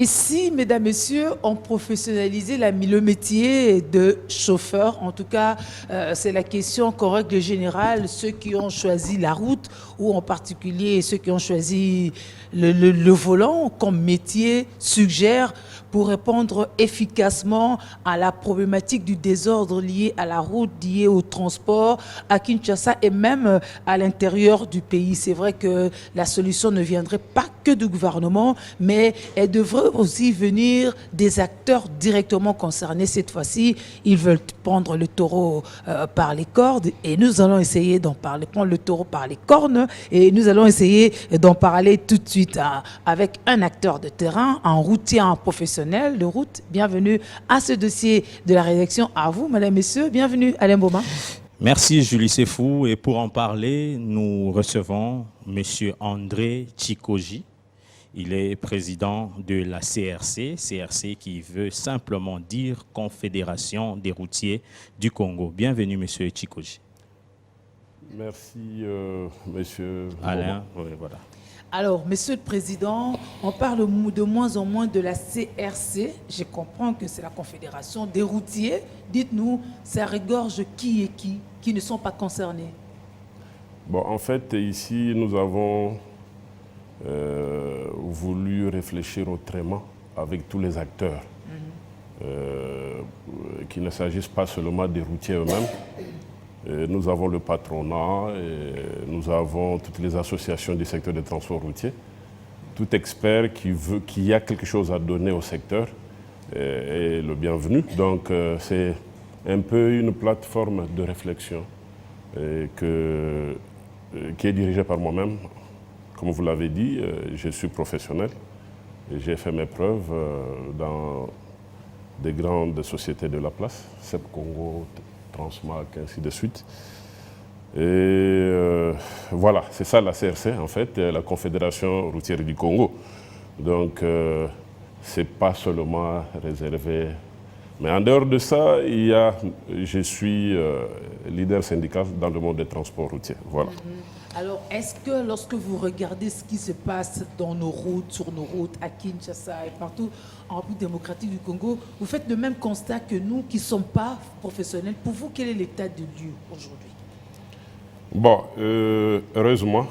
Ici, mesdames, messieurs, on professionnalisait le métier de chauffeur. En tout cas, c'est la question qu'en règle générale, ceux qui ont choisi la route, ou en particulier ceux qui ont choisi le volant comme métier, suggèrent pour répondre efficacement à la problématique du désordre lié à la route, lié au transport à Kinshasa et même à l'intérieur du pays. C'est vrai que la solution ne viendrait pas que du gouvernement, mais elle devrait aussi venir des acteurs directement concernés. Cette fois-ci, ils veulent prendre le taureau par les cordes et nous allons essayer d'en parler, prendre le taureau par les cornes et nous allons essayer d'en parler tout de suite avec un acteur de terrain, un routier, un professionnel de route. Bienvenue à ce dossier de la rédaction. À vous, mesdames, messieurs. Bienvenue, Alain Boma. Merci Julie Sefou, et pour en parler, nous recevons M. André Tchikoji. Il est président de la CRC qui veut simplement dire Confédération des routiers du Congo. Bienvenue M. Tchikoji. Merci monsieur Alain. Oui, voilà. Alors, Monsieur le Président, on parle de moins en moins de la CRC. Je comprends que c'est la Confédération des routiers. Dites-nous, ça regorge qui et qui ne sont pas concernés? Bon, en fait, ici, nous avons voulu réfléchir autrement avec tous les acteurs. Qu'il ne s'agisse pas seulement des routiers eux-mêmes. Nous avons le patronat, et nous avons toutes les associations du secteur des transports routiers. Tout expert qui a quelque chose à donner au secteur est le bienvenu. Donc c'est un peu une plateforme de réflexion qui est dirigée par moi-même. Comme vous l'avez dit, je suis professionnel et j'ai fait mes preuves dans des grandes sociétés de la place, CEP Congo, Transmac, ainsi de suite. Et voilà, c'est ça la CRC en fait, la Confédération routière du Congo. Donc c'est pas seulement réservé. Mais en dehors de ça, je suis leader syndical dans le monde des transports routiers. Voilà. Alors, est-ce que lorsque vous regardez ce qui se passe dans nos routes, sur nos routes, à Kinshasa et partout en République démocratique du Congo, vous faites le même constat que nous qui ne sommes pas professionnels? Pour vous, quel est l'état de lieu aujourd'hui? Bon, heureusement,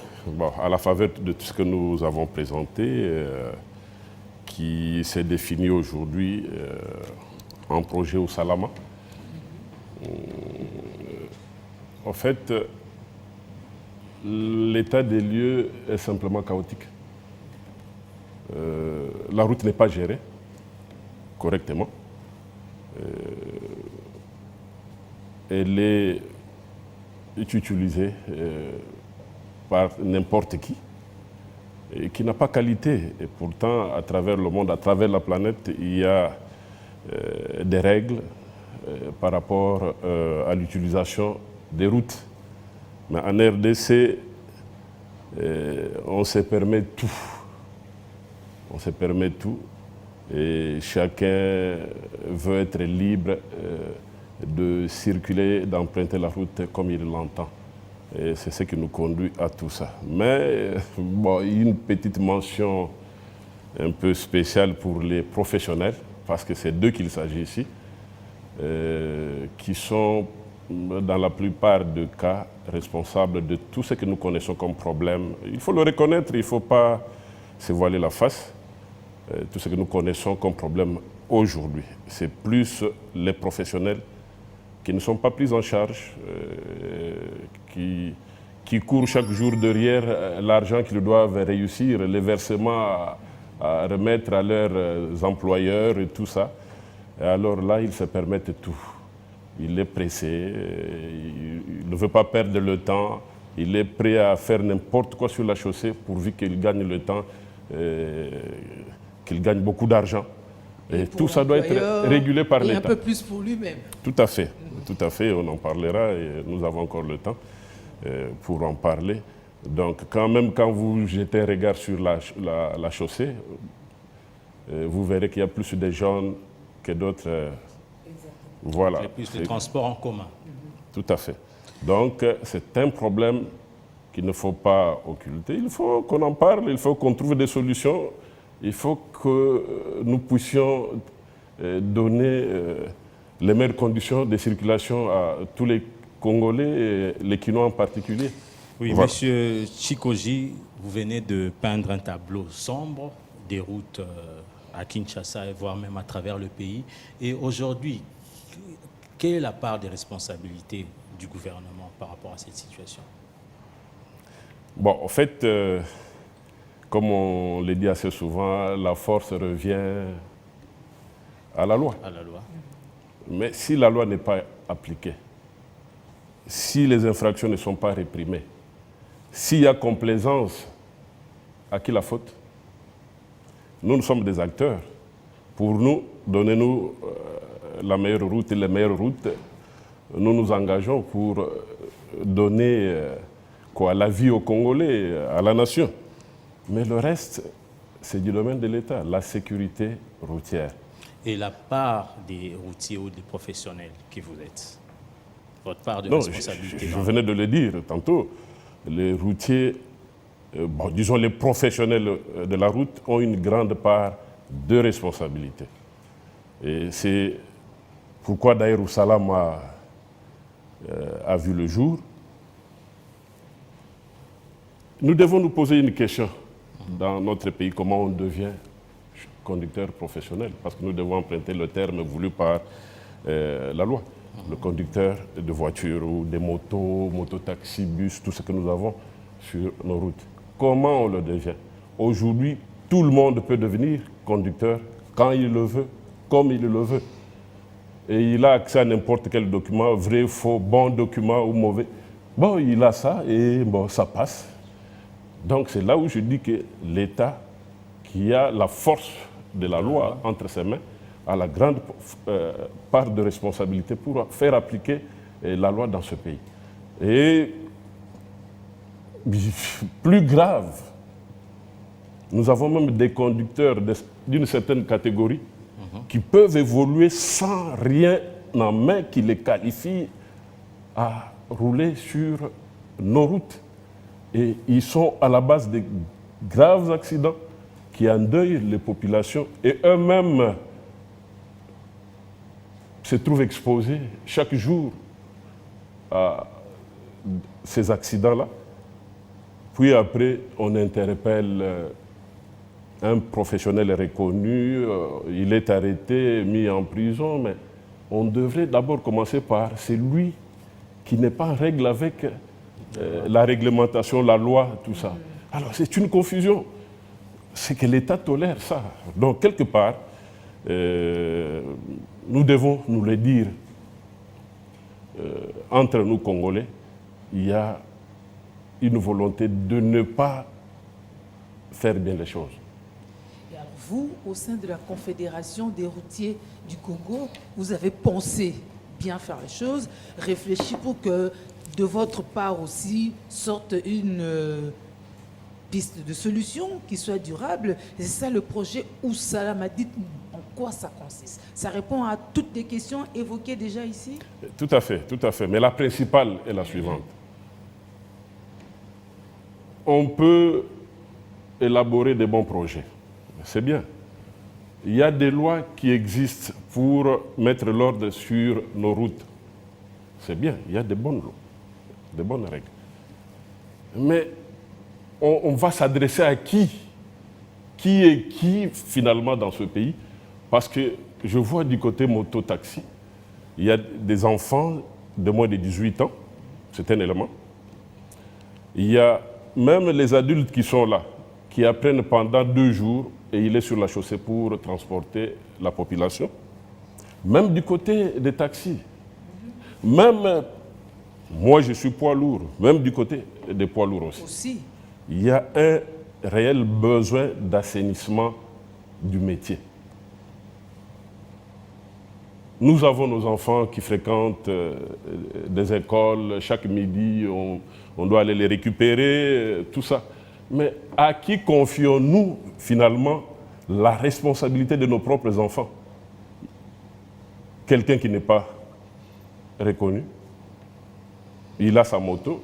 à la faveur de tout ce que nous avons présenté, qui s'est défini aujourd'hui en projet au Salama, en fait, l'état des lieux est simplement chaotique. La route n'est pas gérée correctement. Elle est utilisée par n'importe qui et qui n'a pas qualité. Et pourtant, à travers le monde, à travers la planète, il y a des règles par rapport à l'utilisation des routes. Mais en RDC, on se permet tout. On se permet tout. Et chacun veut être libre de circuler, d'emprunter la route comme il l'entend. Et c'est ce qui nous conduit à tout ça. Mais bon, une petite mention un peu spéciale pour les professionnels, parce que c'est d'eux qu'il s'agit ici, qui sont dans la plupart des cas responsables de tout ce que nous connaissons comme problème. Il faut le reconnaître, il ne faut pas se voiler la face. Tout ce que nous connaissons comme problème aujourd'hui, c'est plus les professionnels qui ne sont pas pris en charge, qui courent chaque jour derrière l'argent qu'ils doivent réussir, les versements à remettre à leurs employeurs et tout ça. Et alors là, ils se permettent tout. Il est pressé, il ne veut pas perdre le temps, il est prêt à faire n'importe quoi sur la chaussée pourvu qu'il gagne le temps, qu'il gagne beaucoup d'argent. Et tout ça doit être régulé par l'État. Et un peu plus pour lui-même. Tout à fait, on en parlera et nous avons encore le temps pour en parler. Donc quand même, quand vous jetez un regard sur la chaussée, vous verrez qu'il y a plus de jeunes que d'autres. Voilà. Et plus de transport en commun. Tout à fait. Donc, c'est un problème qu'il ne faut pas occulter. Il faut qu'on en parle, il faut qu'on trouve des solutions il faut que nous puissions donner les meilleures conditions de circulation à tous les Congolais, et les Kinois en particulier. Oui, Voilà. Monsieur Chikoji, vous venez de peindre un tableau sombre des routes à Kinshasa et voire même à travers le pays. Et aujourd'hui, quelle est la part des responsabilités du gouvernement par rapport à cette situation? Bon, en fait, comme on le dit assez souvent, la force revient à la loi. À la loi. Mais si la loi n'est pas appliquée, si les infractions ne sont pas réprimées, s'il y a complaisance, à qui la faute? Nous sommes des acteurs. Pour nous, donnez-nous la meilleure route et les meilleures routes. Nous nous engageons pour donner la vie aux Congolais, à la nation. Mais le reste, c'est du domaine de l'État, la sécurité routière. Et la part des routiers ou des professionnels qui vous êtes, votre part de Non, responsabilité? je venais de le dire tantôt, les routiers, disons les professionnels de la route ont une grande part de responsabilité. Et c'est pourquoi d'ailleurs Salam a vu le jour. Nous devons nous poser une question dans notre pays, comment on devient conducteur professionnel, parce que nous devons emprunter le terme voulu par la loi. Le conducteur de voitures ou des motos, mototaxis, bus, tout ce que nous avons sur nos routes. Comment on le devient? Aujourd'hui, tout le monde peut devenir conducteur quand il le veut, comme il le veut. Et il a accès à n'importe quel document, vrai, faux, bon document ou mauvais. Bon, il a ça et bon, ça passe. Donc c'est là où je dis que l'État, qui a la force de la loi entre ses mains, a la grande part de responsabilité pour faire appliquer la loi dans ce pays. Et plus grave, nous avons même des conducteurs d'une certaine catégorie qui peuvent évoluer sans rien en main qui les qualifie à rouler sur nos routes. Et ils sont à la base de graves accidents qui endeuillent les populations et eux-mêmes se trouvent exposés chaque jour à ces accidents-là. Puis après, on interpelle un professionnel reconnu, il est arrêté, mis en prison, mais on devrait d'abord commencer par celui qui n'est pas en règle avec la réglementation, la loi, tout ça. Alors c'est une confusion. C'est que l'État tolère ça. Donc quelque part, nous devons nous le dire entre nous Congolais, il y a une volonté de ne pas faire bien les choses. Et alors vous, au sein de la Confédération des routiers du Congo, vous avez pensé bien faire les choses, réfléchi pour que de votre part aussi sorte une piste de solution qui soit durable. Et c'est ça le projet Oussala m'a dit. En quoi ça consiste? Ça répond à toutes les questions évoquées déjà ici? Tout à fait, tout à fait. Mais la principale est la suivante. On peut élaborer des bons projets. C'est bien. Il y a des lois qui existent pour mettre l'ordre sur nos routes. C'est bien, il y a des bonnes lois, des bonnes règles. Mais on va s'adresser à qui? Qui est qui finalement dans ce pays? Parce que je vois du côté moto-taxi, il y a des enfants de moins de 18 ans, c'est un élément. Il y a même les adultes qui sont là, qui apprennent pendant 2 jours et il est sur la chaussée pour transporter la population. Même du côté des taxis. Même, moi je suis poids lourd, même du côté des poids lourds aussi. Il y a un réel besoin d'assainissement du métier. Nous avons nos enfants qui fréquentent des écoles, chaque midi on doit aller les récupérer, tout ça. Mais à qui confions-nous finalement la responsabilité de nos propres enfants? Quelqu'un qui n'est pas reconnu, il a sa moto,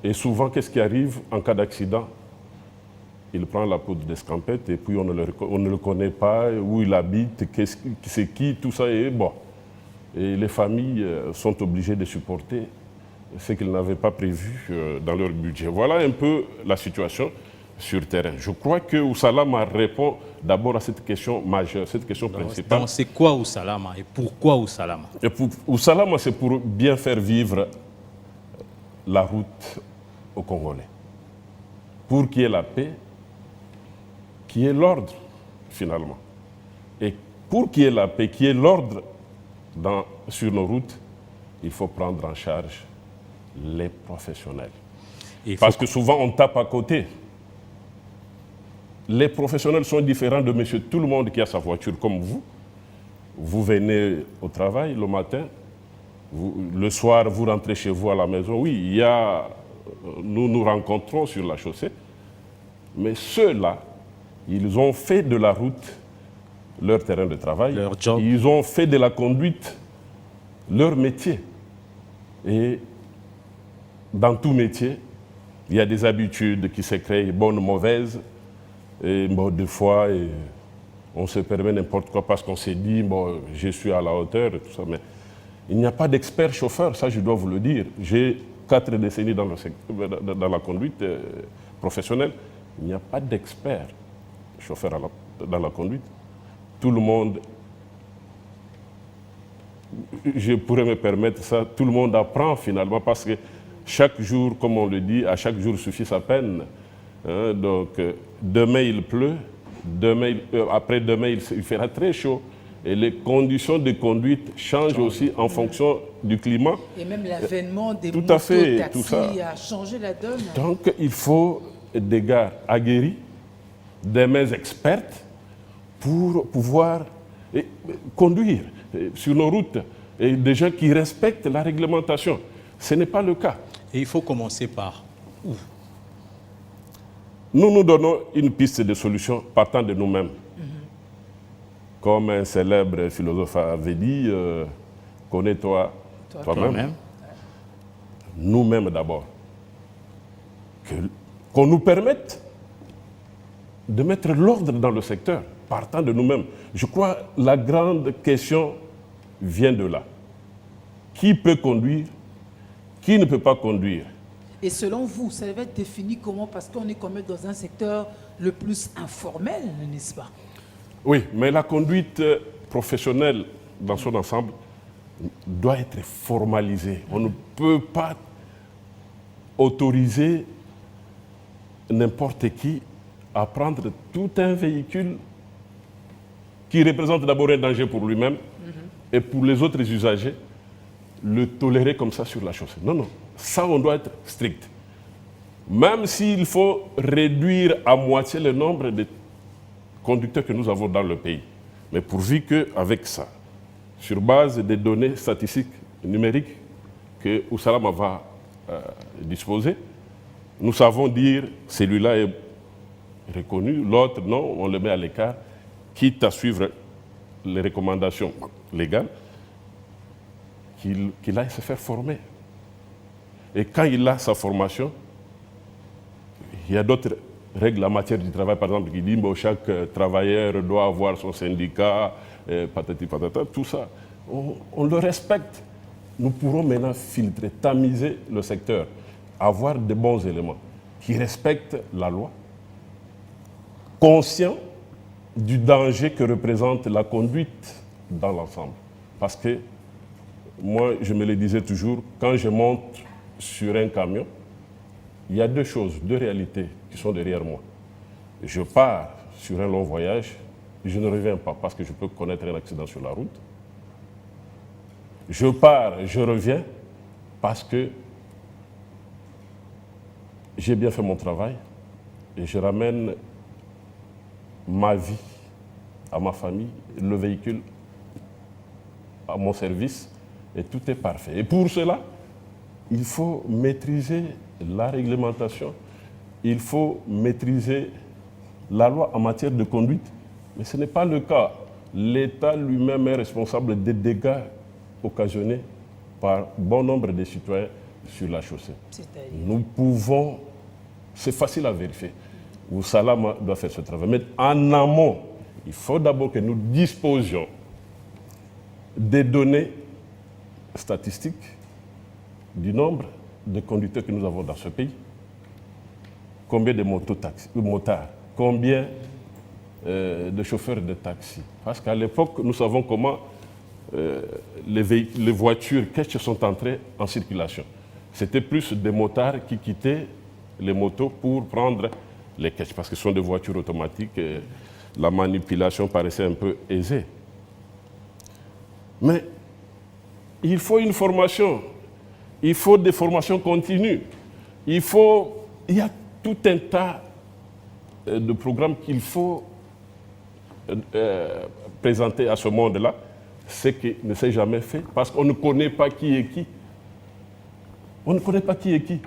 et souvent qu'est-ce qui arrive en cas d'accident? il prend la poudre d'escampette et puis on ne le connaît pas, où il habite, c'est qui, tout ça, et bon. Et les familles sont obligées de supporter ce qu'ils n'avaient pas prévu dans leur budget. Voilà un peu la situation sur terrain. Je crois que Ousalama répond d'abord à cette question majeure, cette question principale. Donc c'est quoi Ousalama et pourquoi Ousalama? Ousalama, c'est pour bien faire vivre la route aux Congolais. Pour qu'il y ait la paix, qu'il y ait l'ordre, finalement. Et pour qu'il y ait la paix, qu'il y ait l'ordre sur nos routes, il faut prendre en charge les professionnels. Parce que souvent, on tape à côté. Les professionnels sont différents de monsieur tout le monde qui a sa voiture comme vous. Vous venez au travail le matin, le soir, vous rentrez chez vous à la maison. Oui, nous nous rencontrons sur la chaussée, mais ceux-là, ils ont fait de la route leur terrain de travail. Leur job. Ils ont fait de la conduite leur métier. Et dans tout métier, il y a des habitudes qui se créent, bonnes, mauvaises. Et bon, des fois, on se permet n'importe quoi parce qu'on s'est dit, bon, je suis à la hauteur et tout ça. Mais il n'y a pas d'expert chauffeur, ça je dois vous le dire. J'ai 4 décennies dans la conduite professionnelle. Il n'y a pas d'expert chauffeur dans la conduite. Tout le monde, je pourrais me permettre ça, tout le monde apprend finalement parce que chaque jour, comme on le dit, à chaque jour suffit sa peine. Hein, donc, demain il pleut, après-demain il fera très chaud. Et les conditions de conduite changent aussi en fonction du climat. Et même l'avènement des tout à fait, motos-taxis tout ça a changé la donne. Donc, il faut des gars aguerris, des mains expertes pour pouvoir conduire sur nos routes et des gens qui respectent la réglementation. Ce n'est pas le cas. Et il faut commencer par où? Nous donnons une piste de solution partant de nous-mêmes. Comme un célèbre philosophe avait dit, connais-toi toi-même. Nous-mêmes d'abord. Qu'on nous permette de mettre l'ordre dans le secteur, partant de nous-mêmes. Je crois que la grande question vient de là. Qui peut conduire? Qui ne peut pas conduire? Et selon vous, ça va être défini comment? Parce qu'on est quand même dans un secteur le plus informel, n'est-ce pas? Oui, mais la conduite professionnelle dans son ensemble doit être formalisée. On ne peut pas autoriser n'importe qui à prendre tout un véhicule qui représente d'abord un danger pour lui-même et pour les autres usagers, le tolérer comme ça sur la chaussée. Non, non, ça on doit être strict. Même s'il faut réduire à moitié le nombre de conducteurs que nous avons dans le pays. Mais pourvu qu'avec ça, sur base des données statistiques numériques que Ousalama va disposer, nous savons dire celui-là est reconnu, l'autre non, on le met à l'écart, quitte à suivre les recommandations légales, qu'il aille se faire former. Et quand il a sa formation, il y a d'autres règles en matière du travail, par exemple, qui disent que chaque travailleur doit avoir son syndicat, patati patata, tout ça. On le respecte. Nous pourrons maintenant filtrer, tamiser le secteur, avoir de bons éléments qui respectent la loi, conscients du danger que représente la conduite dans l'ensemble. Parce que moi, je me le disais toujours, quand je monte sur un camion, il y a deux choses, deux réalités qui sont derrière moi. Je pars sur un long voyage, je ne reviens pas parce que je peux connaître un accident sur la route. Je pars, je reviens parce que j'ai bien fait mon travail et je ramène ma vie à ma famille, le véhicule à mon service et tout est parfait. Et pour cela, il faut maîtriser la réglementation, il faut maîtriser la loi en matière de conduite. Mais ce n'est pas le cas. L'État lui-même est responsable des dégâts occasionnés par bon nombre de citoyens sur la chaussée. Nous pouvons, c'est facile à vérifier. Ousalama doit faire ce travail. Mais en amont, il faut d'abord que nous disposions des données statistiques du nombre de conducteurs que nous avons dans ce pays. Combien de motards, combien de chauffeurs de taxi. Parce qu'à l'époque, nous savons comment les voitures cash sont entrées en circulation. C'était plus des motards qui quittaient les motos pour prendre les cash, parce que ce sont des voitures automatiques et la manipulation paraissait un peu aisée. Mais il faut une formation, il faut des formations continues, il y a tout un tas de programmes qu'il faut présenter à ce monde-là, ce qui ne s'est jamais fait, parce qu'on ne connaît pas qui est qui. On ne connaît pas qui est qui.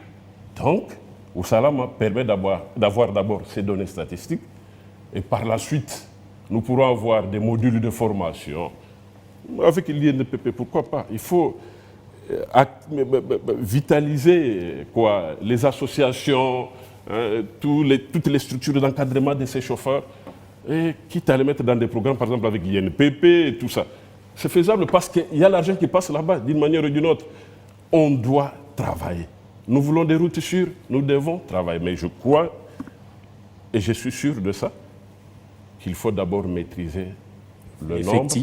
Donc, Ousalama permet d'avoir d'abord ces données statistiques, et par la suite, nous pourrons avoir des modules de formation. Avec l'INPP, pourquoi pas? Il faut vitaliser les associations, toutes les structures d'encadrement de ces chauffeurs, et quitte à les mettre dans des programmes, par exemple avec l'INPP et tout ça. C'est faisable parce qu'il y a l'argent qui passe là-bas, d'une manière ou d'une autre. On doit travailler. Nous voulons des routes sûres, nous devons travailler. Mais je crois, et je suis sûr de ça, qu'il faut d'abord maîtriser le nombre,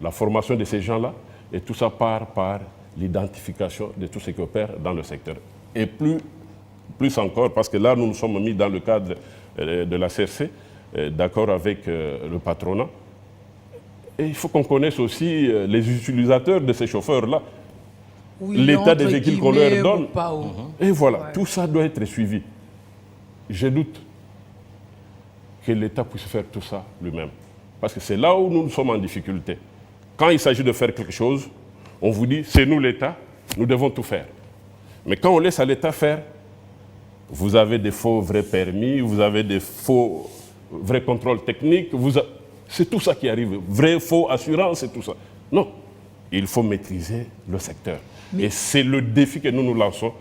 la formation de ces gens-là, et tout ça part par l'identification de tous ceux qui opèrent dans le secteur. Et plus encore, parce que là, nous nous sommes mis dans le cadre de la CRC, d'accord avec le patronat. Et il faut qu'on connaisse aussi les utilisateurs de ces chauffeurs-là, l'état des véhicules qu'on leur donne. Et voilà, tout ça doit être suivi. Je doute que l'État puisse faire tout ça lui-même. Parce que c'est là où nous sommes en difficulté. Quand il s'agit de faire quelque chose, on vous dit, c'est nous l'État, nous devons tout faire. Mais quand on laisse à l'État faire, vous avez des faux vrais permis, vous avez des faux vrais contrôles techniques, c'est tout ça qui arrive, vrai, faux, assurance et tout ça. Non, il faut maîtriser le secteur. Et c'est le défi que nous nous lançons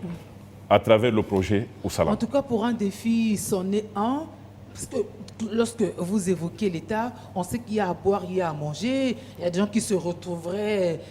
à travers le projet Ousalama. En tout cas, pour un défi, c'en est un. Parce que lorsque vous évoquez l'État, on sait qu'il y a à boire, il y a à manger. Il y a des gens qui se retrouveraient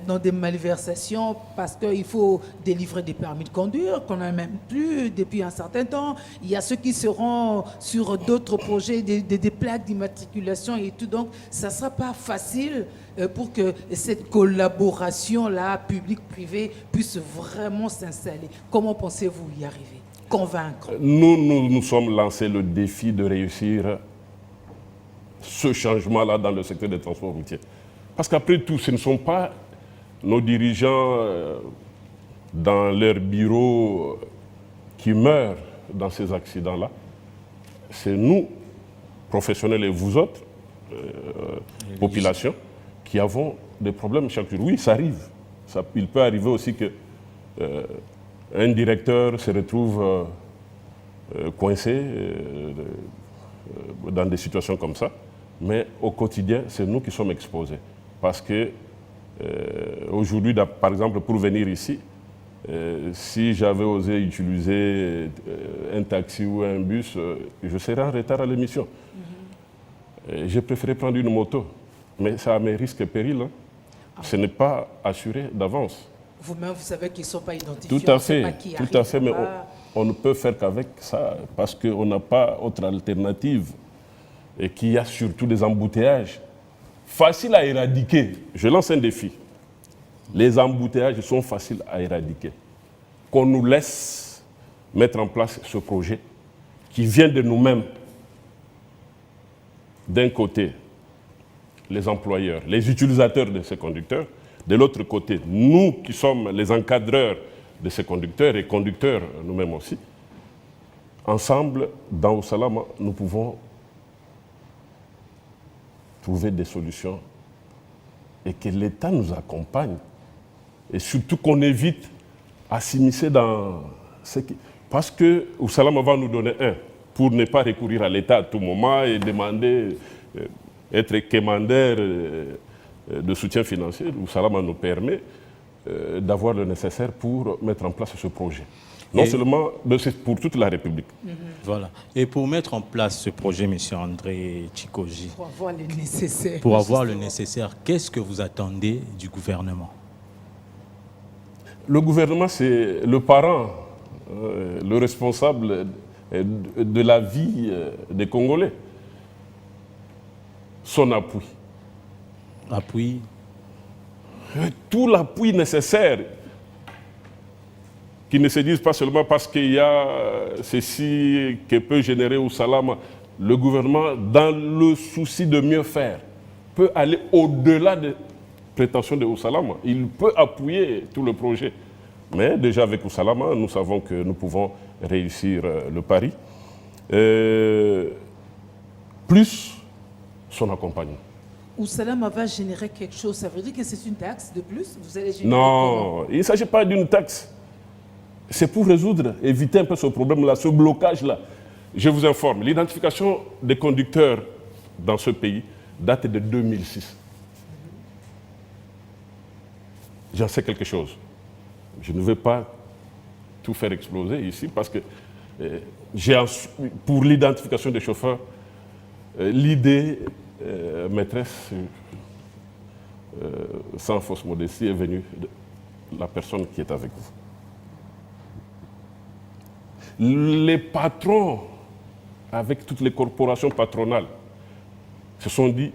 dans des malversations parce qu'il faut délivrer des permis de conduire qu'on n'a même plus depuis un certain temps. Il y a ceux qui seront sur d'autres projets, des plaques d'immatriculation et tout. Donc, ça ne sera pas facile pour que cette collaboration-là, public-privé, puisse vraiment s'installer. Comment pensez-vous y arriver ? Convaincre. Nous sommes lancés le défi de réussir ce changement-là dans le secteur des transports routiers. Parce qu'après tout, ce ne sont pas nos dirigeants dans leurs bureaux qui meurent dans ces accidents-là. C'est nous, professionnels et vous autres, population, qui avons des problèmes chaque jour. Oui, ça arrive. Il peut arriver aussi que un directeur se retrouve coincé dans des situations comme ça. Mais au quotidien, c'est nous qui sommes exposés. Parce que aujourd'hui, par exemple, pour venir ici, si j'avais osé utiliser un taxi ou un bus, je serais en retard à l'émission. J'ai préféré prendre une moto. Mais ça a mes risques et périls. Hein. Ce n'est pas assuré d'avance. Vous-même, vous savez qu'ils ne sont pas identifiés. Tout à fait, mais on ne peut faire qu'avec ça, parce qu'on n'a pas autre alternative. Et qu'il y a surtout des embouteillages faciles à éradiquer. Je lance un défi. Les embouteillages sont faciles à éradiquer. Qu'on nous laisse mettre en place ce projet qui vient de nous-mêmes. D'un côté, les employeurs, les utilisateurs de ces conducteurs. De l'autre côté, nous qui sommes les encadreurs de ces conducteurs et conducteurs nous-mêmes aussi, ensemble, dans Ousalama, nous pouvons trouver des solutions et que l'État nous accompagne. Et surtout qu'on évite à s'immiscer dans ce qui... Parce que Ousalama va nous donner pour ne pas recourir à l'État à tout moment et demander, être quémandeur de soutien financier. Ousalama nous permet d'avoir le nécessaire pour mettre en place ce projet. Non seulement, mais c'est pour toute la République. Voilà. Et pour mettre en place ce projet, M. André Tchikoji, Pour avoir le nécessaire. pour avoir le nécessaire, qu'est-ce que vous attendez du gouvernement? Le gouvernement, c'est le parent, le responsable de la vie des Congolais. Son appui. Appui. Tout l'appui nécessaire, qui ne se disent pas seulement parce qu'il y a ceci que peut générer Ousalama. Le gouvernement, dans le souci de mieux faire, peut aller au-delà des prétentions de Ousalama. Il peut appuyer tout le projet. Mais déjà avec Ousalama, nous savons que nous pouvons réussir le pari. Plus son accompagnement. Ousalama va générer quelque chose, ça veut dire que c'est une taxe de plus? Vous allez générer Non, il ne s'agit pas d'une taxe. C'est pour résoudre, éviter un peu ce problème-là, ce blocage-là. Je vous informe, l'identification des conducteurs dans ce pays date de 2006. J'en sais quelque chose. Je ne vais pas tout faire exploser ici parce que pour l'identification des chauffeurs, l'idée maîtresse, sans fausse modestie, est venue de la personne qui est avec vous. Les patrons, avec toutes les corporations patronales, se sont dit,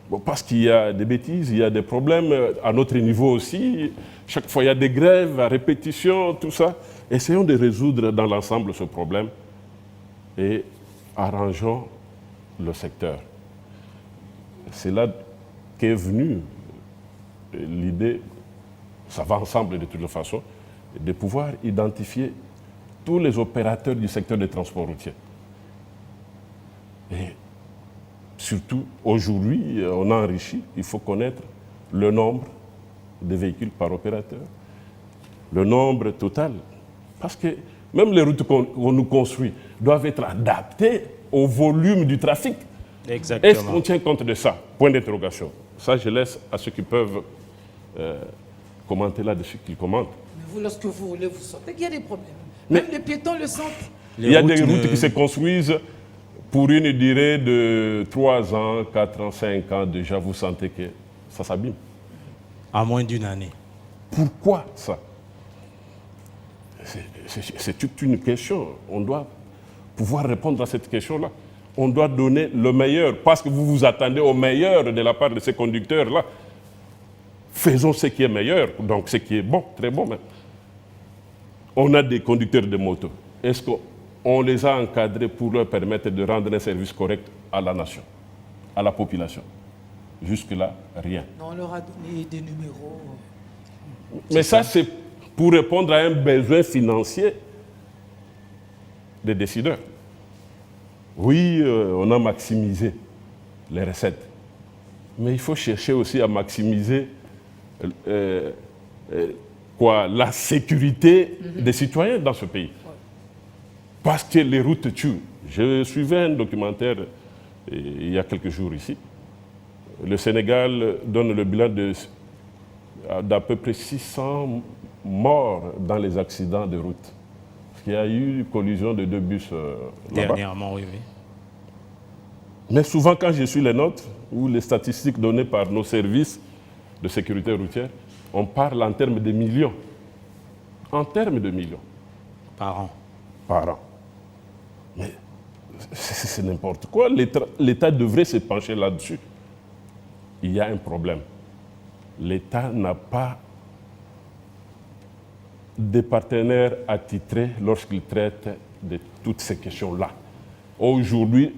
bon, parce qu'il y a des bêtises, il y a des problèmes à notre niveau aussi, chaque fois il y a des grèves à répétition, tout ça. Essayons de résoudre dans l'ensemble ce problème et arrangeons le secteur. C'est là qu'est venue l'idée, ça va ensemble de toute façon, de pouvoir identifier tous les opérateurs du secteur des transports routiers. Et surtout, aujourd'hui, on a enrichi, il faut connaître le nombre de véhicules par opérateur, le nombre total. Parce que même les routes qu'on nous construit doivent être adaptées au volume du trafic. Exactement. Est-ce qu'on tient compte de ça? Point d'interrogation. Ça, je laisse à ceux qui peuvent commenter là-dessus qu'ils commentent. Mais vous, lorsque vous voulez, vous sentez qu'il y a des problèmes. Mais même les piétons le sentent. Il y a des routes qui se construisent pour une durée de 3 ans, 4 ans, 5 ans. Déjà, vous sentez que ça s'abîme. À moins d'une année. Pourquoi ça? C'est toute une question. On doit pouvoir répondre à cette question-là. On doit donner le meilleur, parce que vous vous attendez au meilleur de la part de ces conducteurs-là. Faisons ce qui est meilleur, donc ce qui est bon, très bon même. On a des conducteurs de moto. Est-ce qu'on les a encadrés pour leur permettre de rendre un service correct à la nation, à la population? Jusque-là, rien. Non, on leur a donné des numéros. Mais ça, c'est pour répondre à un besoin financier des décideurs. Oui, on a maximisé les recettes. Mais il faut chercher aussi à maximiser la sécurité des citoyens dans ce pays. Parce que les routes tuent. Je suivais un documentaire il y a quelques jours ici. Le Sénégal donne le bilan d'à peu près 600 morts dans les accidents de route. Il y a eu une collision de 2 bus là-bas. Dernièrement, oui, oui. Mais souvent, quand je suis les notes ou les statistiques données par nos services de sécurité routière, on parle en termes de millions. En termes de millions. Par an. Par an. Mais c'est n'importe quoi. L'État devrait se pencher là-dessus. Il y a un problème. L'État n'a pas de partenaires attitrés lorsqu'il traite de toutes ces questions-là. Aujourd'hui,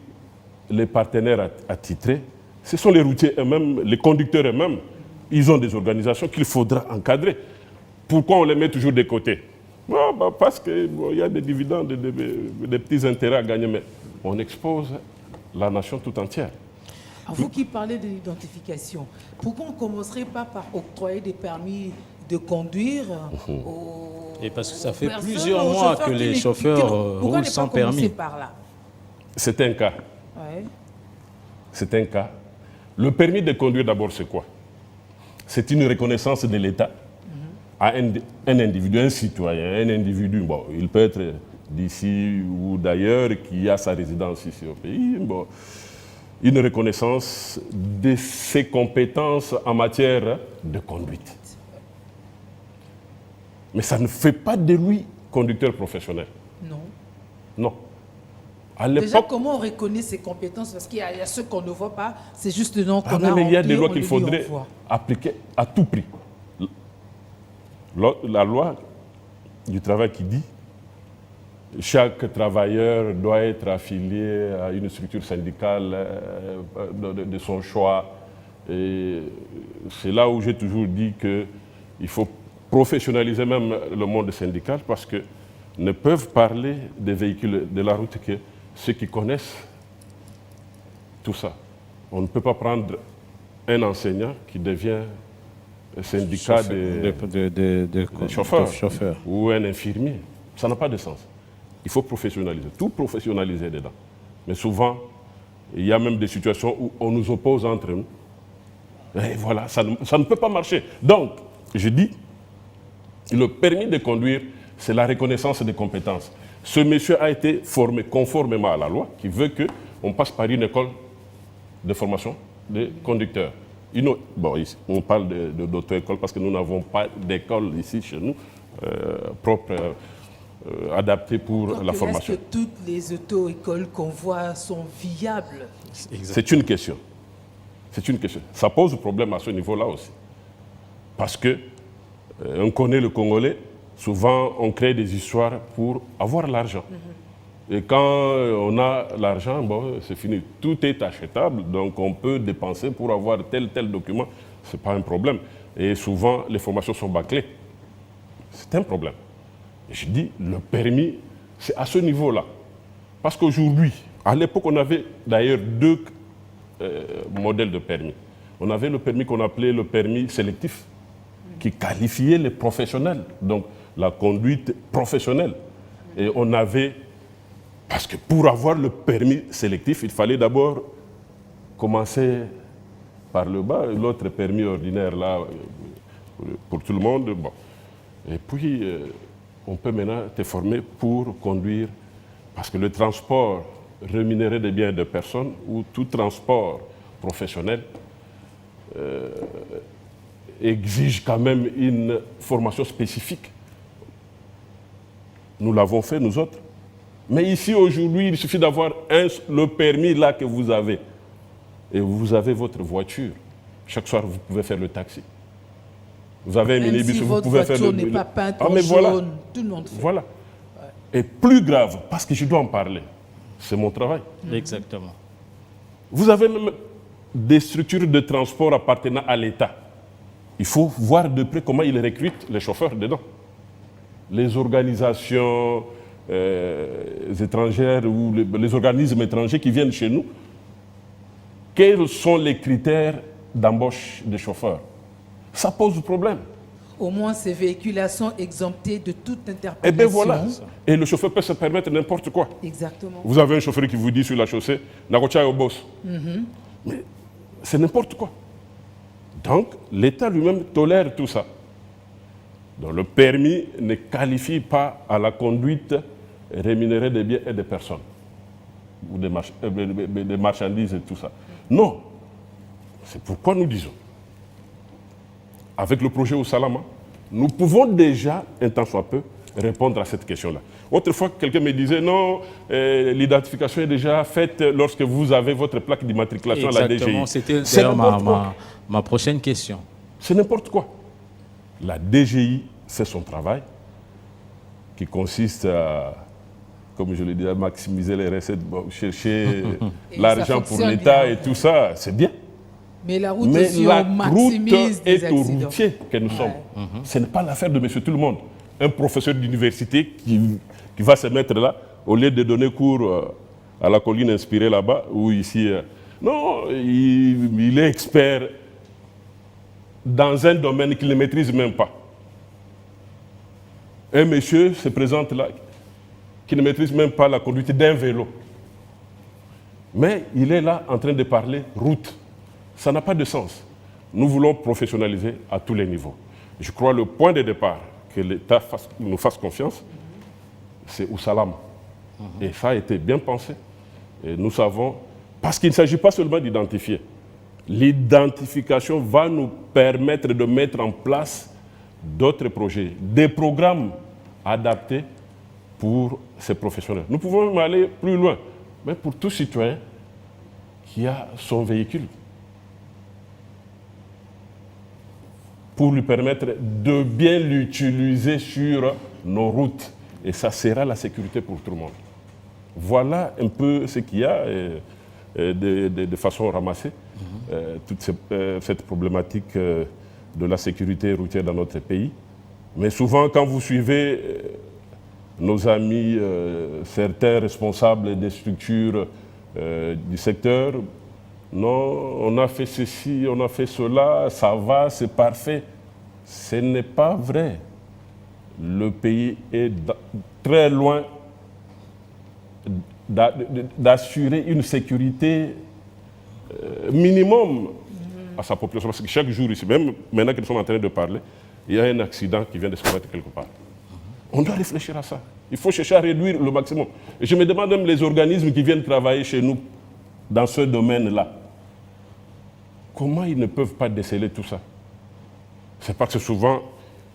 les partenaires attitrés, ce sont les routiers eux-mêmes, les conducteurs eux-mêmes. Ils ont des organisations qu'il faudra encadrer. Pourquoi on les met toujours de côté? Parce qu'il y a des dividendes, des petits intérêts à gagner, mais on expose la nation tout entière. À vous qui parlez de l'identification, pourquoi on ne commencerait pas par octroyer des permis de conduire aux Et parce que ça fait personnes, plusieurs aux mois chauffeurs que les chauffeurs roulent sans permis. Par là? C'est un cas. Ouais. C'est un cas. Le permis de conduire, d'abord, c'est quoi? C'est une reconnaissance de l'État à un individu, un citoyen, un individu, bon, il peut être d'ici ou d'ailleurs, qui a sa résidence ici au pays, bon, une reconnaissance de ses compétences en matière de conduite. Mais ça ne fait pas de lui conducteur professionnel. Non. Non. À Déjà, comment on reconnaît ses compétences? Parce qu'il y a ceux qu'on ne voit pas, c'est juste le nom qu'on a mais il y a des rempli, lois on qu'il le faudrait lui envoie. appliquer à tout prix. La loi du travail qui dit chaque travailleur doit être affilié à une structure syndicale de son choix. Et c'est là où j'ai toujours dit qu'il faut professionnaliser même le monde syndical, parce que ne peuvent parler des véhicules de la route que ceux qui connaissent tout ça. On ne peut pas prendre un enseignant qui devient syndicat des chauffeurs ou un infirmier. Ça n'a pas de sens. Il faut professionnaliser, tout professionnaliser dedans. Mais souvent, il y a même des situations où on nous oppose entre nous. Et voilà, ça ne peut pas marcher. Donc, je dis, le permis de conduire, c'est la reconnaissance des compétences. Ce monsieur a été formé conformément à la loi, qui veut qu'on passe par une école de formation de conducteurs. Bon, ici, on parle d'auto-école parce que nous n'avons pas d'école ici chez nous propre, adaptée pour la formation. Est-ce que toutes les auto-écoles qu'on voit sont viables? C'est une question. C'est une question. Ça pose problème à ce niveau-là aussi. Parce que on connaît le Congolais, souvent on crée des histoires pour avoir l'argent. Et quand on a l'argent, bon, c'est fini. Tout est achetable, donc on peut dépenser pour avoir tel document. Ce n'est pas un problème. Et souvent, les formations sont bâclées. C'est un problème. Et je dis, le permis, c'est à ce niveau-là. Parce qu'aujourd'hui, à l'époque, on avait d'ailleurs deux modèles de permis. On avait le permis qu'on appelait le permis sélectif, qui qualifiait les professionnels, donc la conduite professionnelle. Et on avait... Parce que pour avoir le permis sélectif, il fallait d'abord commencer par le bas, l'autre permis ordinaire, là, pour tout le monde. Bon. Et puis, on peut maintenant te former pour conduire, parce que le transport rémunéré des biens et de personnes, ou tout transport professionnel, exige quand même une formation spécifique. Nous l'avons fait, nous autres. Mais ici, aujourd'hui, il suffit d'avoir le permis là que vous avez. Et vous avez votre voiture. Chaque soir, vous pouvez faire le taxi. Vous avez un minibus, si vous pouvez faire le... votre voiture n'est pas peinte en mais jaune, voilà. tout le monde fait. Voilà. Ouais. Et plus grave, parce que je dois en parler, c'est mon travail. Exactement. Vous avez même des structures de transport appartenant à l'État. Il faut voir de près comment ils recrutent les chauffeurs dedans. Les organisations étrangères ou les organismes étrangers qui viennent chez nous, quels sont les critères d'embauche des chauffeurs? Ça pose problème. Au moins, ces véhicules-là sont exemptés de toute interprétation. Eh bien voilà. Et le chauffeur peut se permettre n'importe quoi. Exactement. Vous avez un chauffeur qui vous dit sur la chaussée, Nagocha au boss. Mais c'est n'importe quoi. Donc, l'État lui-même tolère tout ça. Donc, le permis ne qualifie pas à la conduite rémunérée des biens et des personnes, ou des marchandises et tout ça. Non. C'est pourquoi nous disons, avec le projet Osalama, nous pouvons déjà, un temps soit peu, répondre à cette question-là. Autrefois, quelqu'un me disait, non, l'identification est déjà faite lorsque vous avez votre plaque d'immatriculation à la DGI. Exactement, c'était d'ailleurs ma prochaine question. C'est n'importe quoi. La DGI fait son travail, qui consiste à, comme je le dis, à maximiser les recettes, chercher l'argent pour l'État et tout ça, c'est bien. Mais la route Mais aussi, la on maximise route des est aux accidents. routiers que nous sommes. Ce n'est pas l'affaire de monsieur tout le monde. Un professeur d'université qui va se mettre là, au lieu de donner cours à la colline inspirée là-bas, ou ici. Non, il est expert dans un domaine qu'il ne maîtrise même pas. Un monsieur se présente là, qui ne maîtrise même pas la conduite d'un vélo. Mais il est là en train de parler route. Ça n'a pas de sens. Nous voulons professionnaliser à tous les niveaux. Je crois que le point de départ, que l'État nous fasse confiance, c'est Ousalam. Et ça a été bien pensé. Et nous savons, parce qu'il ne s'agit pas seulement d'identifier. L'identification va nous permettre de mettre en place d'autres projets, des programmes adaptés pour ces professionnels. Nous pouvons même aller plus loin, mais pour tout citoyen qui a son véhicule, pour lui permettre de bien l'utiliser sur nos routes. Et ça sera la sécurité pour tout le monde. Voilà un peu ce qu'il y a de façon ramassée, toute cette problématique de la sécurité routière dans notre pays. Mais souvent, quand vous suivez nos amis, certains responsables des structures du secteur, non, on a fait ceci, on a fait cela, ça va, c'est parfait. Ce n'est pas vrai. Le pays est très loin d'assurer une sécurité minimum à sa population. Parce que chaque jour ici, même maintenant que nous sommes en train de parler, il y a un accident qui vient de se commettre quelque part. On doit réfléchir à ça. Il faut chercher à réduire le maximum. Et je me demande même les organismes qui viennent travailler chez nous dans ce domaine-là, comment ils ne peuvent pas déceler tout ça? C'est parce que souvent,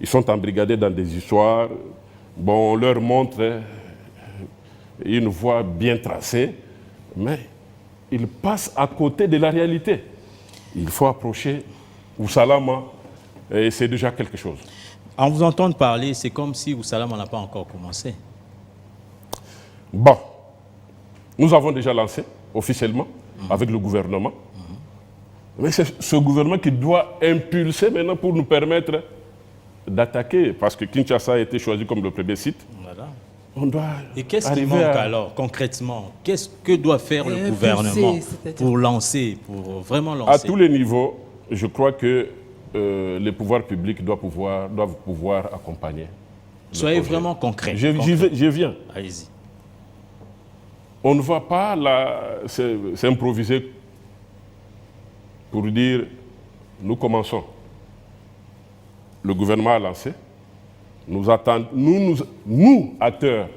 ils sont embrigadés dans des histoires. Bon, on leur montre une voie bien tracée, mais ils passent à côté de la réalité. Il faut approcher Ousalama, et c'est déjà quelque chose. En vous entendant parler, c'est comme si Ousalama n'a pas encore commencé. Bon, nous avons déjà lancé officiellement avec le gouvernement. Mais c'est ce gouvernement qui doit impulser maintenant pour nous permettre d'attaquer, parce que Kinshasa a été choisi comme le premier site. Voilà. On doit Et qu'est-ce qui manque alors, concrètement? Qu'est-ce que doit faire le gouvernement pour lancer, pour vraiment lancer? À tous les niveaux, je crois que les pouvoirs publics doivent pouvoir accompagner. Soyez vraiment concret. Je viens. Allez-y. On ne va pas s'improviser pour dire nous commençons. Le gouvernement a lancé. Nous, acteurs,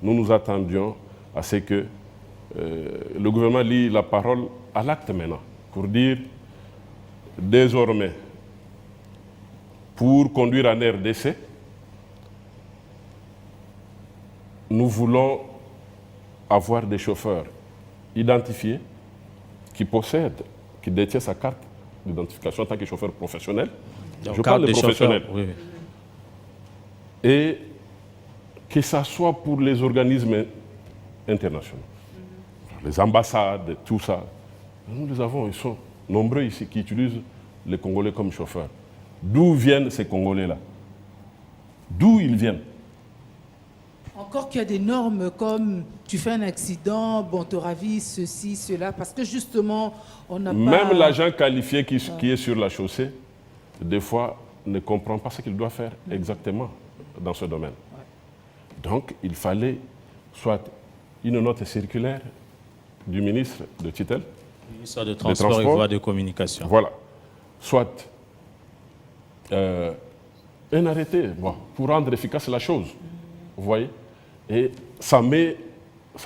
nous attendions à ce que le gouvernement lie la parole à l'acte maintenant, pour dire désormais, pour conduire en RDC, nous voulons avoir des chauffeurs identifiés qui possèdent, qui détiennent sa carte d'identification en tant que chauffeur professionnel. Donc, je parle de professionnels. Oui. Et que ça soit pour les organismes internationaux, les ambassades, tout ça. Nous les avons, ils sont nombreux ici qui utilisent les Congolais comme chauffeurs. D'où viennent ces Congolais-là? D'où ils viennent? Encore qu'il y a des normes comme tu fais un accident, bon, te ravis, ceci, cela, parce que justement, on n'a pas... Même l'agent qualifié qui est sur la chaussée, des fois, ne comprend pas ce qu'il doit faire exactement dans ce domaine. Donc, il fallait soit une note circulaire du ministre de tutelle, ministre de Transport et Voies de Communication. Voilà. Soit un arrêté pour rendre efficace la chose. Vous voyez? Et ça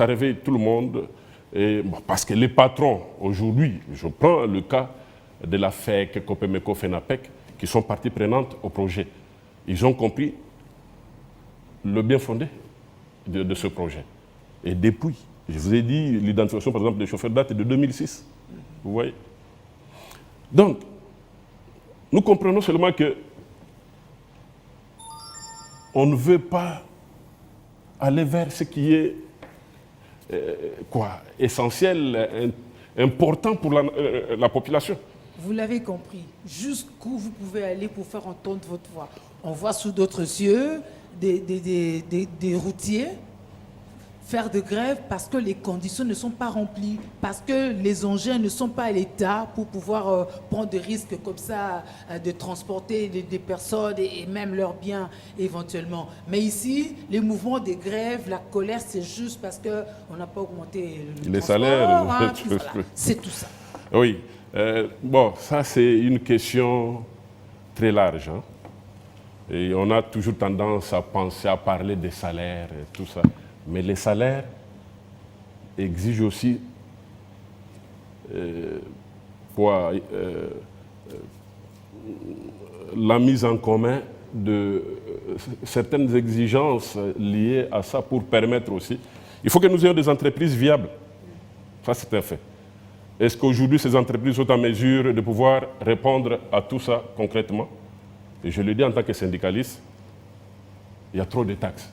réveille tout le monde. Et, parce que les patrons, aujourd'hui, je prends le cas de la FEC, Copemeco, FENAPEC, qui sont parties prenantes au projet. Ils ont compris le bien fondé de ce projet. Et depuis, je vous ai dit, l'identification, par exemple, des chauffeurs date de 2006. Vous voyez? Donc, nous comprenons seulement que on ne veut pas aller vers ce qui est essentiel, important pour la population. Vous l'avez compris. Jusqu'où vous pouvez aller pour faire entendre votre voix? On voit sous d'autres yeux des routiers faire de grève parce que les conditions ne sont pas remplies, parce que les engins ne sont pas à l'état pour pouvoir prendre des risques comme ça, de transporter des personnes et même leurs biens éventuellement. Mais ici, les mouvements de grève, la colère, c'est juste parce qu'on n'a pas augmenté les salaires. Voilà. C'est tout ça. Oui. Bon, ça c'est une question très large. Et on a toujours tendance à penser, à parler des salaires et tout ça. Mais les salaires exigent aussi la mise en commun de certaines exigences liées à ça pour permettre aussi. Il faut que nous ayons des entreprises viables. Ça, c'est un fait. Est-ce qu'aujourd'hui, ces entreprises sont en mesure de pouvoir répondre à tout ça concrètement? Et je le dis en tant que syndicaliste, il y a trop de taxes.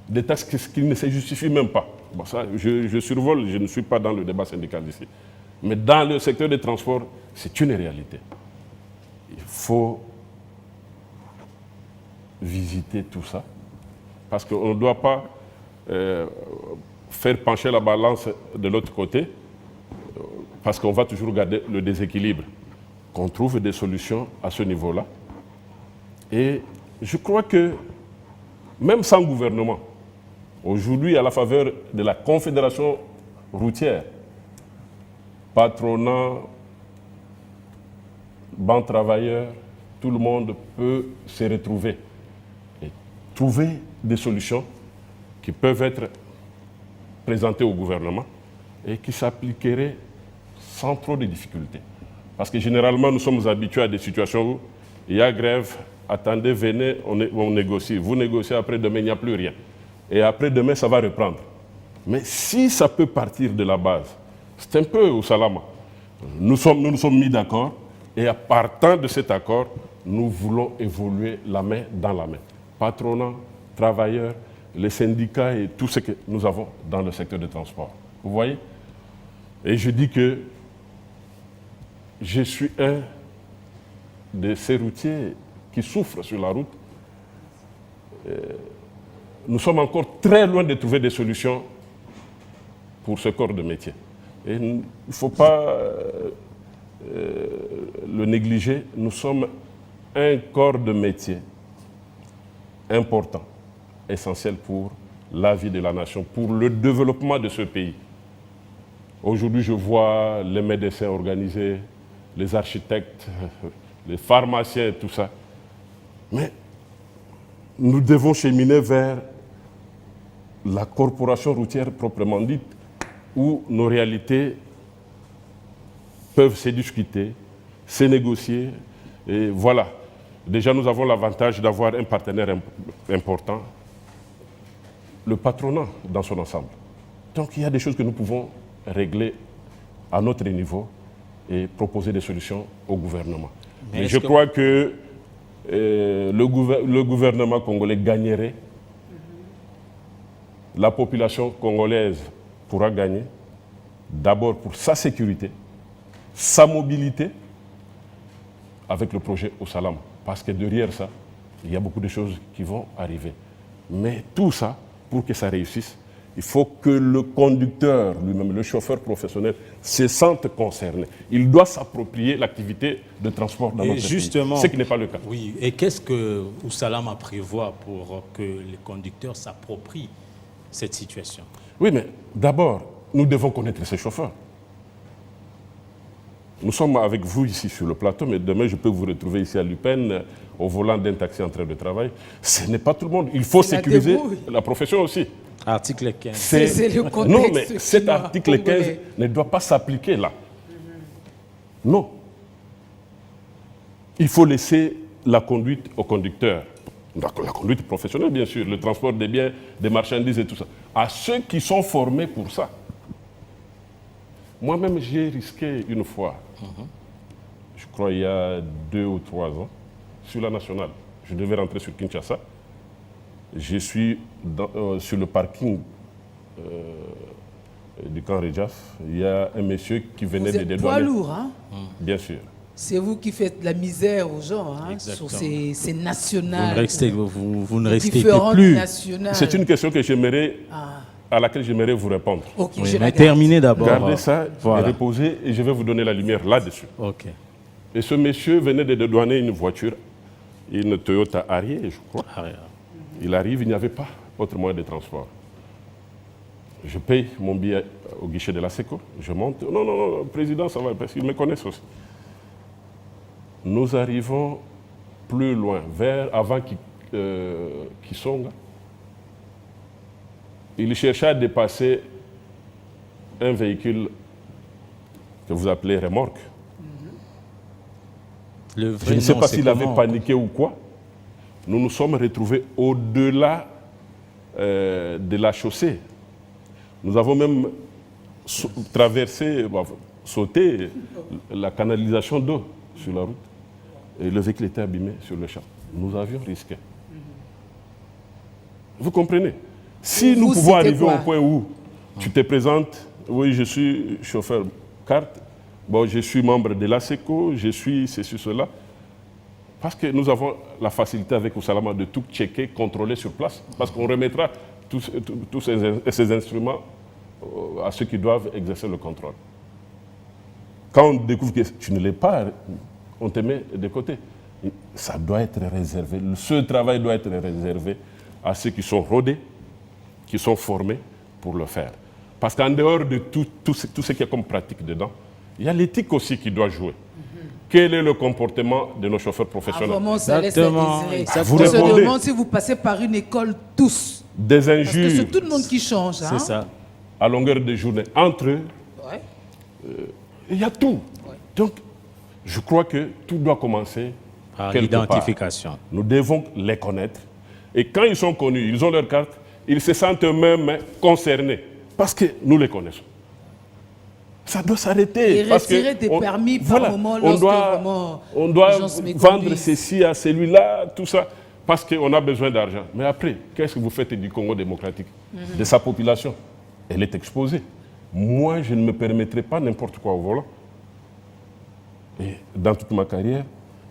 Des taxes qui ne se justifient même pas. Bon, ça, je survole, je ne suis pas dans le débat syndical ici. Mais dans le secteur des transports, c'est une réalité. Il faut visiter tout ça, parce qu'on ne doit pas faire pencher la balance de l'autre côté, parce qu'on va toujours garder le déséquilibre. Qu'on trouve des solutions à ce niveau-là. Et je crois que, même sans gouvernement, aujourd'hui, à la faveur de la Confédération routière, patronat, bancs travailleurs, tout le monde peut se retrouver et trouver des solutions qui peuvent être présentées au gouvernement et qui s'appliqueraient sans trop de difficultés. Parce que généralement, nous sommes habitués à des situations où il y a grève, attendez, venez, on négocie. Vous négociez, après-demain, il n'y a plus rien. Et après-demain, ça va reprendre. Mais si ça peut partir de la base, c'est un peu au Salama. Nous nous sommes mis d'accord, et à partant de cet accord, nous voulons évoluer la main dans la main. Patronat, travailleurs, les syndicats et tout ce que nous avons dans le secteur des transports. Vous voyez? Et je dis que je suis un de ces routiers qui souffrent sur la route. Nous sommes encore très loin de trouver des solutions pour ce corps de métier. Et il ne faut pas le négliger. Nous sommes un corps de métier important, essentiel pour la vie de la nation, pour le développement de ce pays. Aujourd'hui, je vois les médecins organisés, les architectes, les pharmaciens et tout ça. Mais nous devons cheminer vers la corporation routière proprement dite, où nos réalités peuvent se discuter, se négocier. Et voilà. Déjà, nous avons l'avantage d'avoir un partenaire important, le patronat dans son ensemble. Donc, il y a des choses que nous pouvons régler à notre niveau et proposer des solutions au gouvernement. Mais je crois que le gouvernement congolais gagnerait, la population congolaise pourra gagner, d'abord pour sa sécurité, sa mobilité, avec le projet Au Salam. Parce que derrière ça, il y a beaucoup de choses qui vont arriver. Mais tout ça, pour que ça réussisse, il faut que le conducteur lui-même, le chauffeur professionnel, se sente concerné. Il doit s'approprier l'activité de transport dans notre pays, ce qui n'est pas le cas. Oui, et qu'est-ce que Oussalama prévoit pour que les conducteurs s'approprient cette situation? Oui, mais d'abord, nous devons connaître ces chauffeurs. Nous sommes avec vous ici sur le plateau, mais demain je peux vous retrouver ici à Lupin, au volant d'un taxi en train de travail. Ce n'est pas tout le monde. Il faut sécuriser la profession aussi. Article 15. C'est le contexte. Non, mais cet article 15 ne doit pas s'appliquer là. Non. Il faut laisser la conduite au conducteur. La conduite professionnelle, bien sûr, le transport des biens, des marchandises et tout ça. À ceux qui sont formés pour ça. Moi-même, j'ai risqué une fois, je crois il y a 2 ou 3 ans, sur la nationale. Je devais rentrer sur Kinshasa. Je suis sur le parking du camp Redjaf. Il y a un monsieur qui venait de dédouaner. Poids lourd, hein? Bien sûr. C'est vous qui faites la misère aux gens, hein, sur ces nationales. Vous ne restez plus. C'est une question que j'aimerais, à laquelle j'aimerais vous répondre. Ok, oui, mais terminez d'abord. Gardez ça et reposez et je vais vous donner la lumière là-dessus. Ok. Et ce monsieur venait de dédouaner une voiture, une Toyota Harrier, je crois. Il arrive, il n'y avait pas autre moyen de transport. Je paye mon billet au guichet de la SECO, je monte. Non, non, non, président, ça va, parce qu'ils me connaissent aussi. Nous arrivons plus loin, avant Kisonga, il cherchait à dépasser un véhicule que vous appelez remorque. Je ne sais pas s'il avait paniqué ou quoi. Nous nous sommes retrouvés au-delà de la chaussée. Nous avons même sauté la canalisation d'eau sur la route. Et le véhicule était abîmé sur le champ. Nous avions risqué. Vous comprenez? Si nous pouvons arriver au point où tu te présentes, oui, je suis chauffeur carte, bon, je suis membre de l'ASECO, je suis ceci, cela, parce que nous avons la facilité avec Ousalama de tout checker, contrôler sur place, parce qu'on remettra tous ces instruments à ceux qui doivent exercer le contrôle. Quand on découvre que tu ne l'es pas, on te met de côté. Ça doit être réservé, ce travail doit être réservé à ceux qui sont rodés, qui sont formés pour le faire. Parce qu'en dehors de tout ce qu'il y a comme pratique dedans, il y a l'éthique aussi qui doit jouer. Quel est le comportement de nos chauffeurs professionnels? Vraiment, ça laisse à désirer. Vous On se répondez. demande si vous passez par une école tous. Des injures. Parce que c'est tout le monde qui change. C'est ça. À longueur de journée. Entre eux, il y a tout. Ouais. Donc, je crois que tout doit commencer par l'identification. Nous devons les connaître. Et quand ils sont connus, ils ont leur carte, ils se sentent eux-mêmes concernés. Parce que nous les connaissons. Ça doit s'arrêter. Et retirer des permis par moment lorsque on doit vendre ceci à celui-là, tout ça, parce qu'on a besoin d'argent. Mais après, qu'est-ce que vous faites du Congo démocratique, de sa population? Elle est exposée. Moi, je ne me permettrai pas n'importe quoi au volant. Et dans toute ma carrière,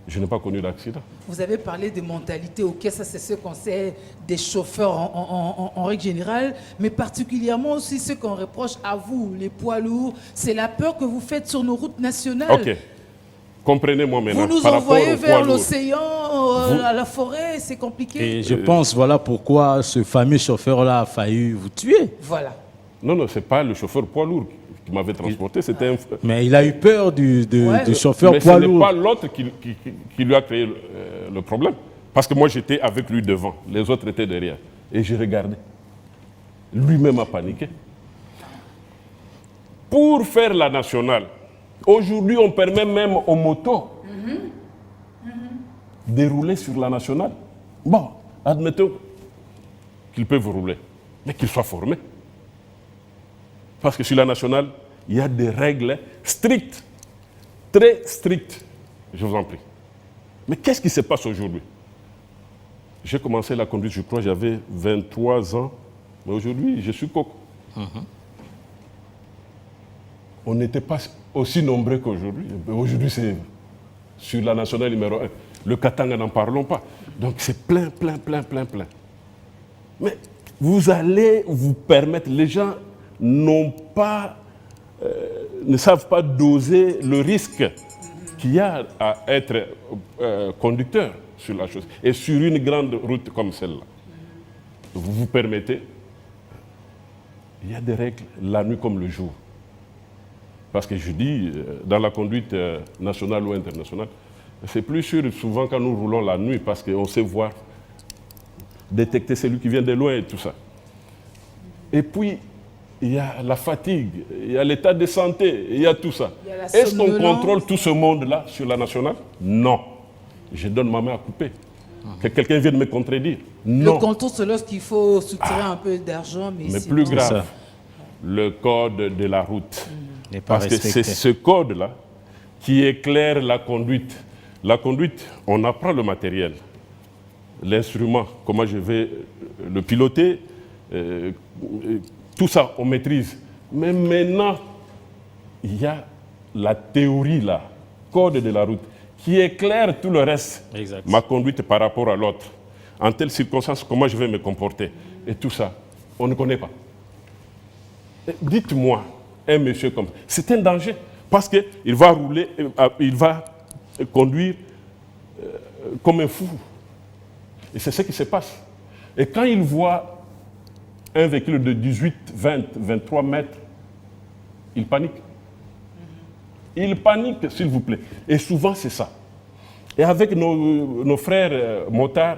je n'ai pas connu d'accident. Vous avez parlé de mentalité, ok, ça c'est ce qu'on sait des chauffeurs en règle générale, mais particulièrement aussi ce qu'on reproche à vous, les poids lourds, c'est la peur que vous faites sur nos routes nationales. Ok, comprenez-moi maintenant. Vous nous envoyez vers l'océan, à la forêt, c'est compliqué. Et je pense, voilà pourquoi ce fameux chauffeur-là a failli vous tuer. Voilà. Non, ce n'est pas le chauffeur poids lourd qui m'avait transporté, c'était un... Mais il a eu peur du chauffeur poids lourd. Mais ce n'est pas l'autre qui lui a créé le problème. Parce que moi, j'étais avec lui devant, les autres étaient derrière. Et j'ai regardé. Lui-même a paniqué. Pour faire la nationale, aujourd'hui, on permet même aux motos de rouler sur la nationale. Bon, admettons qu'ils peuvent rouler, mais qu'ils soient formés. Parce que sur la nationale, il y a des règles strictes, très strictes, je vous en prie. Mais qu'est-ce qui se passe aujourd'hui? J'ai commencé la conduite, je crois, j'avais 23 ans, mais aujourd'hui, je suis coq. On n'était pas aussi nombreux qu'aujourd'hui. Aujourd'hui, c'est sur la nationale numéro 1. Le Katanga, n'en parlons pas. Donc, c'est plein. Mais vous allez vous permettre, les gens ne savent pas doser le risque qu'il y a à être conducteur sur la chose. Et sur une grande route comme celle-là, vous vous permettez, il y a des règles la nuit comme le jour. Parce que je dis, dans la conduite nationale ou internationale, c'est plus sûr souvent quand nous roulons la nuit parce qu'on sait voir, détecter celui qui vient de loin et tout ça. Et puis, il y a la fatigue, il y a l'état de santé, il y a tout ça. Est-ce qu'on contrôle tout ce monde-là sur la nationale? Non. Je donne ma main à couper. Que quelqu'un vienne me contredire. Non. Le contrôle, c'est lorsqu'il faut soutirer un peu d'argent. Mais sinon, plus grave, le code de la route. Parce que c'est ce code-là qui éclaire la conduite. La conduite, on apprend le matériel, l'instrument, comment je vais le piloter, tout ça, on maîtrise. Mais maintenant, il y a la théorie là, code de la route, qui éclaire tout le reste, ma conduite par rapport à l'autre. En telle circonstance, comment je vais me comporter. Et tout ça, on ne connaît pas. Dites-moi, un monsieur comme ça, c'est un danger. Parce qu'il va rouler, il va conduire comme un fou. Et c'est ce qui se passe. Et quand il voit un véhicule de 18, 20, 23 mètres, il panique. Il panique, s'il vous plaît. Et souvent, c'est ça. Et avec nos frères motards,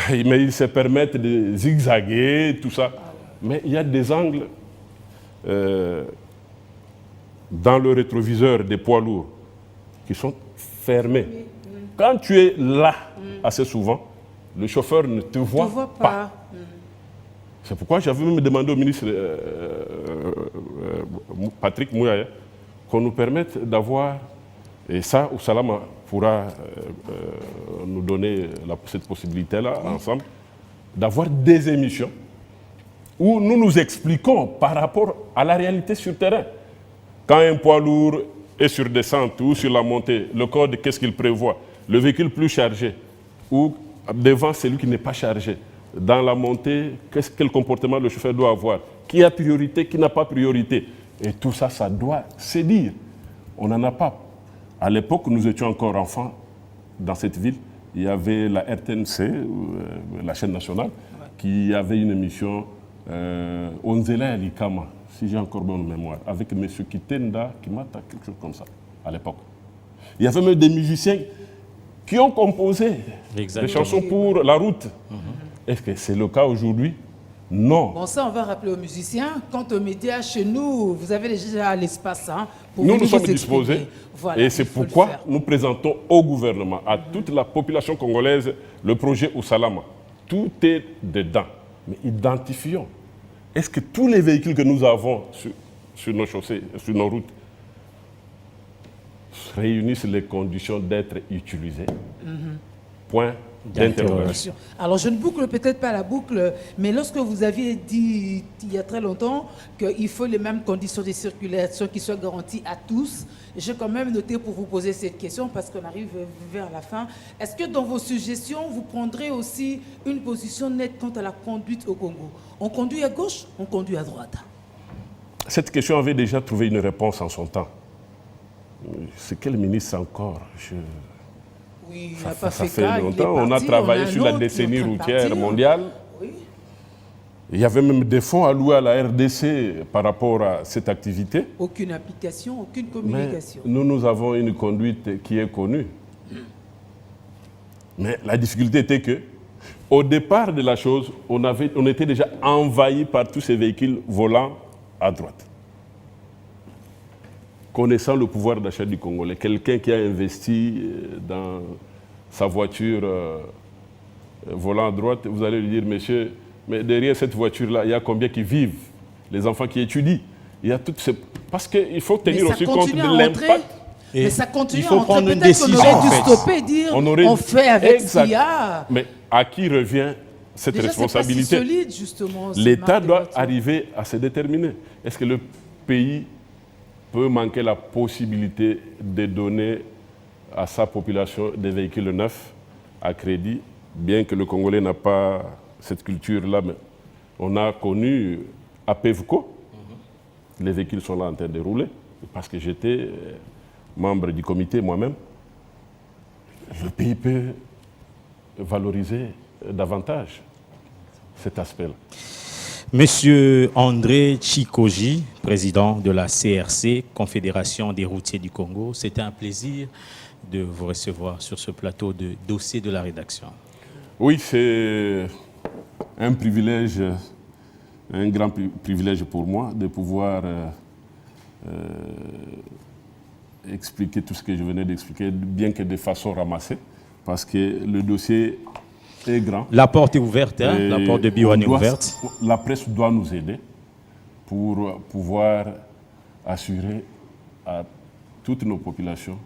mais ils se permettent de zigzaguer, tout ça. Mais il y a des angles dans le rétroviseur des poids lourds qui sont fermés. Quand tu es là assez souvent, le chauffeur ne te voit pas. C'est pourquoi j'avais même demandé au ministre Patrick Mouyaya qu'on nous permette d'avoir, et ça, Ousalama pourra nous donner cette possibilité-là ensemble, d'avoir des émissions où nous nous expliquons par rapport à la réalité sur terrain. Quand un poids lourd est sur descente ou sur la montée, le code, qu'est-ce qu'il prévoit? Le véhicule plus chargé ou devant celui qui n'est pas chargé. Dans la montée, quel comportement le chauffeur doit avoir? Qui a priorité, qui n'a pas priorité? Et tout ça, ça doit se dire. On n'en a pas. À l'époque, nous étions encore enfants dans cette ville. Il y avait la RTNC, la chaîne nationale, qui avait une émission Onzela Alikama, si j'ai encore bonne mémoire, avec M. Kitenda Kimata, quelque chose comme ça, à l'époque. Il y avait même des musiciens qui ont composé des chansons pour la route. Est-ce que c'est le cas aujourd'hui? Non. Bon, ça, on va rappeler aux musiciens. Quant aux médias, chez nous, vous avez déjà l'espace pour nous nous sommes disposés. Voilà, et c'est pourquoi nous présentons au gouvernement, à toute la population congolaise, le projet Ousalama. Tout est dedans. Mais identifions. Est-ce que tous les véhicules que nous avons sur nos chaussées, sur nos routes, réunissent les conditions d'être utilisés? Point d'interrogation. Alors, je ne boucle peut-être pas la boucle, mais lorsque vous aviez dit il y a très longtemps qu'il faut les mêmes conditions de circulation qui soient garanties à tous, j'ai quand même noté pour vous poser cette question parce qu'on arrive vers la fin. Est-ce que dans vos suggestions, vous prendrez aussi une position nette quant à la conduite au Congo? On conduit à gauche, on conduit à droite? Cette question avait déjà trouvé une réponse en son temps. C'est quel ministre encore? Oui, il ça, n'a pas ça fait fait cas, longtemps. On a travaillé sur la décennie routière mondiale. Oui. Il y avait même des fonds alloués à la RDC par rapport à cette activité. Aucune application, aucune communication. Mais nous avons une conduite qui est connue. Mais la difficulté était que, au départ de la chose, on était déjà envahi par tous ces véhicules volant à droite. Connaissant le pouvoir d'achat du Congolais, quelqu'un qui a investi dans sa voiture volant à droite, vous allez lui dire, monsieur, mais derrière cette voiture-là, il y a combien qui vivent? Les enfants qui étudient. Il y a toutes ces... Parce qu'il faut tenir aussi compte de l'impact. Mais ça continue il faut prendre une décision. décision. On aurait dû stopper et dire, on fait avec ce qu'il y a. Mais à qui revient cette responsabilité? C'est pas si solide, justement. L'État doit arriver à se déterminer. Est-ce que le pays peut manquer la possibilité de donner à sa population des véhicules neufs à crédit, bien que le Congolais n'a pas cette culture-là, mais on a connu à Pevco, les véhicules sont là en train de rouler, parce que j'étais membre du comité moi-même. Le pays peut valoriser davantage cet aspect-là. Monsieur André Tchikoji, président de la CRC, Confédération des routiers du Congo, c'était un plaisir de vous recevoir sur ce plateau de dossier de la rédaction. Oui, c'est un privilège, un grand privilège pour moi de pouvoir expliquer tout ce que je venais d'expliquer, bien que de façon ramassée, parce que le dossier est grand. La porte est ouverte, hein? La porte de Biwane est ouverte. La presse doit nous aider pour pouvoir assurer à toutes nos populations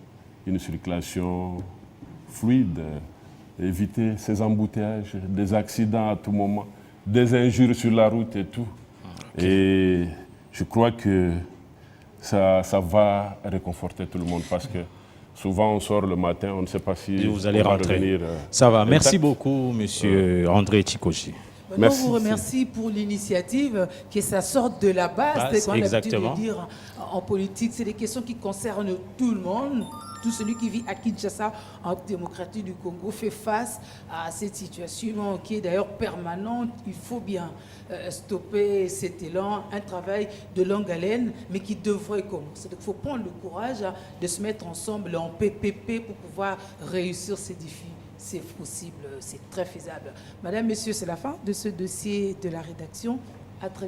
une circulation fluide, éviter ces embouteillages, des accidents à tout moment, des injures sur la route et tout. Okay. Et je crois que ça va réconforter tout le monde parce que souvent on sort le matin, on ne sait pas si vous allez rentrer. Revenir. Ça va. Merci beaucoup, monsieur André Tchikoji. On vous remercie pour l'initiative, que ça sorte de la base. C'est qu'on a l'habitude de dire en politique, c'est des questions qui concernent tout le monde. Tout celui qui vit à Kinshasa, en démocratie du Congo, fait face à cette situation qui est d'ailleurs permanente. Il faut bien stopper cet élan, un travail de longue haleine, mais qui devrait commencer. Donc il faut prendre le courage de se mettre ensemble en PPP pour pouvoir réussir ces défis. C'est possible, c'est très faisable. Madame, Monsieur, c'est la fin de ce dossier de la rédaction. À très